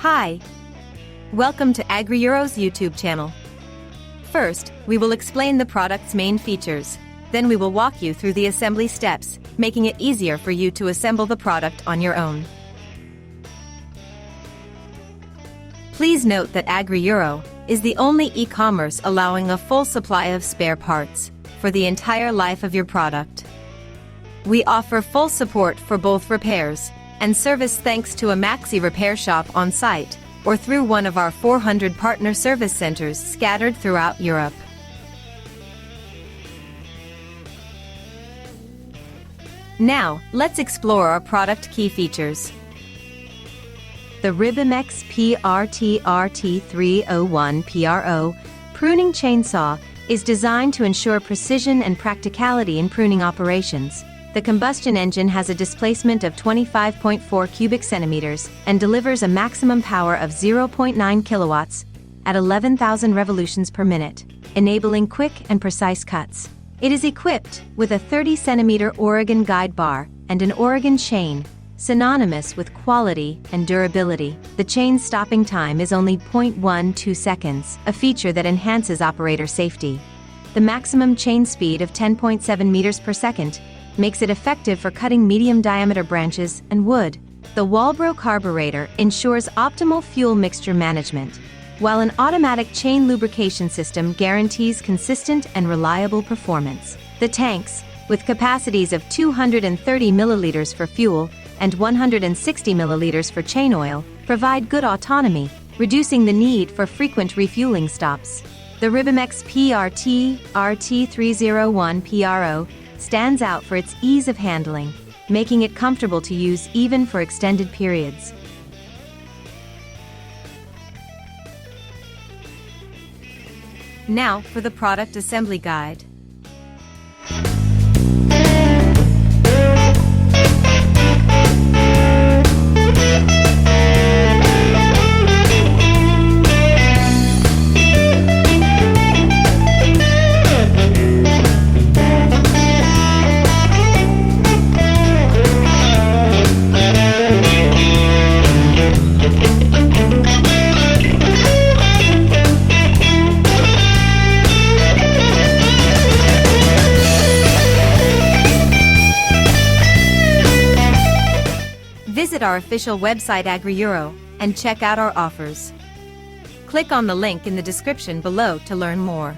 Hi! Welcome to AgriEuro's YouTube channel. First, we will explain the product's main features. Then we will walk you through the assembly steps, making it easier for you to assemble the product on your own. Please note that AgriEuro is the only e-commerce allowing a full supply of spare parts for the entire life of your product. We offer full support for both repairs and service thanks to a Maxi repair shop on site or through one of our 400 partner service centers scattered throughout Europe. Now, let's explore our product key features. The Ribimex PRTRT301PRO pruning chainsaw is designed to ensure precision and practicality in pruning operations. The combustion engine has a displacement of 25.4 cubic centimeters and delivers a maximum power of 0.9 kilowatts at 11,000 revolutions per minute, enabling quick and precise cuts. It is equipped with a 30-centimeter Oregon guide bar and an Oregon chain, synonymous with quality and durability. The chain stopping time is only 0.12 seconds, a feature that enhances operator safety. The maximum chain speed of 10.7 meters per second makes it effective for cutting medium-diameter branches and wood. The Walbro carburetor ensures optimal fuel mixture management, while an automatic chain lubrication system guarantees consistent and reliable performance. The tanks, with capacities of 230 milliliters for fuel and 160 milliliters for chain oil, provide good autonomy, reducing the need for frequent refueling stops. The Ribimex PRTRT301PRO stands out for its ease of handling, making it comfortable to use even for extended periods. Now for the product assembly guide. Visit our official website AgriEuro and check out our offers. Click on the link in the description below to learn more.